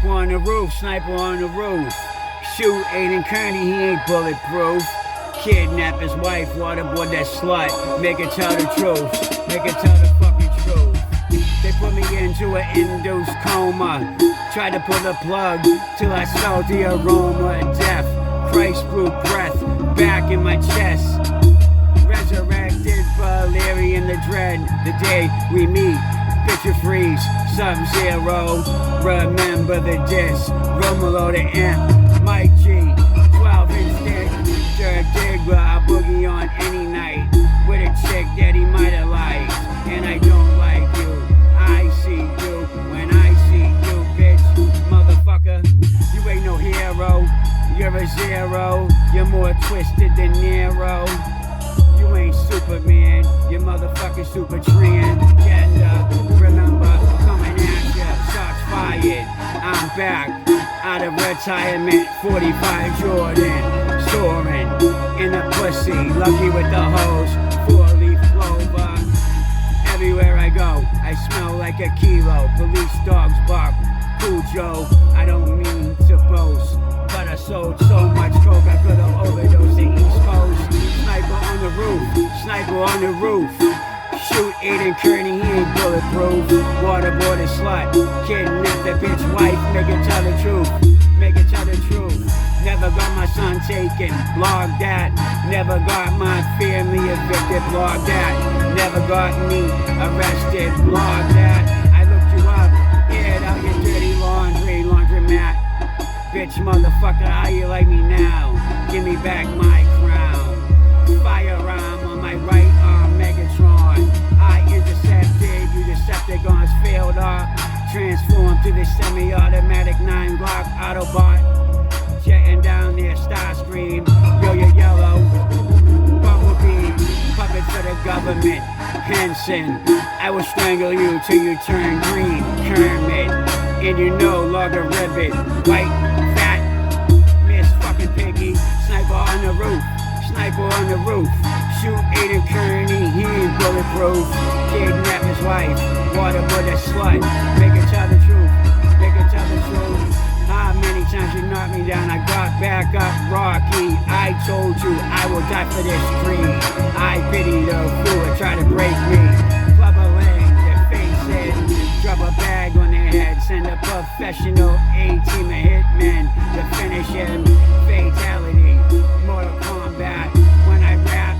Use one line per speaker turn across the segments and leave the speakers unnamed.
Sniper on the roof, sniper on the roof. Shoot Aiden Kearney, he ain't bulletproof. Kidnap his wife, waterboard that slut. Make her tell the truth, make her tell the fucking truth. They put me into an induced coma. Tried to pull the plug till I smelled the aroma of death. Christ blew breath back in my chest. Resurrected balerion the dread. The day we meet, picture freeze, Sub-Zero. Remember the disc, Romolo the amp, Mike G, 12-inch dick, Dirk Diggler. I boogie on any night with a chick that he might have liked. And I don't like you, I see you when I see you, bitch, motherfucker. You ain't no hero, you're a zero. You're more twisted than Nero. You ain't Superman, you're motherfucking super transgender. Remember, coming at ya, shots fired. I'm back, out of retirement, 45 Jordan. Soaring in a pussy, lucky with the hose, 4-leaf clover. Everywhere I go, I smell like a kilo. Police dogs bark, Cujo. I don't mean to boast, but I sold so much coke I could've overdosed the East Coast. Sniper on the roof, sniper on the roof. Shoot Aiden Kearney, he ain't bulletproof. Waterboard a slut, kidnap that bitch wife. Make her tell the truth, make her tell the truth. Never got my son taken, blog that. Never got my family evicted, blog that. Never got me arrested, blog that. I looked you up, aired out your dirty laundry, laundromat. Bitch motherfucker, how you like me now? Give me back my crown. Firearm on my right arm, Megatron. I intercepted you Decepticons, failed off. Transformed to the semi-automatic 9 Glock Autobot. Jetting down there, Starscream. Yo, you're yellow. Bumblebee, puppet for the government. Henson, I will strangle you till you turn green. Kermit, and you know Logarithmic. White, fat, Miss fucking Piggy. Sniper on the roof, sniper on the roof. Shoot Aiden Kearney, he ain't bulletproof. Kidnap his wife, waterboard that slut. Make her tell the truth, make her tell the truth. How many times you knocked me down, I got back up, Rocky. I told you I will die for this creed. I pity the fool that try to break me. Club a leg, their face in. Drop a bag on their head. Send a professional A-team of hitmen to finish him. Fatality, Mortal Kombat. When I rap,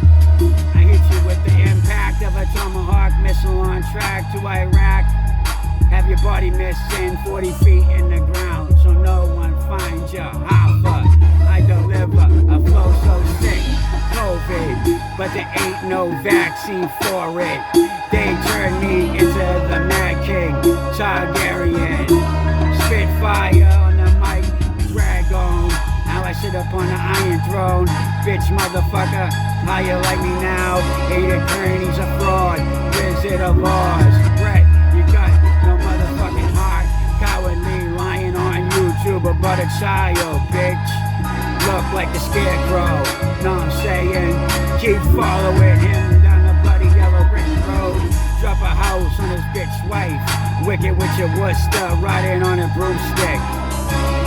I hit you with the impact of a tomahawk missile on track to Iraq. Have your body missing 40 feet in the ground, so no one finds you. Alpha, I deliver a flow so sick, COVID, but there ain't no vaccine for it. They turned me into the Mad King, Targaryen. Spitfire on the mic, Dragon. Now I sit up on the Iron Throne. Bitch motherfucker, how you like me now? Aiden Kearney's a fraud, Wizard of Oz. Brett, you got no motherfucking heart. Cowardly lying on YouTube about a child, bitch. Look like the scarecrow. Know I'm saying? Keep following him down the bloody yellow brick road. Drop a house on his bitch wife. Wicked with your Worcester, riding on a broomstick.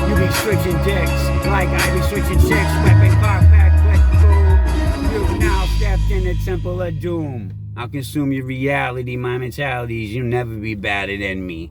You be switching dicks like I be switching chicks. Weapon cock back, click, boom. You've now stepped in the temple of doom. I'll consume your reality, my mentalities. You'll never be better than me.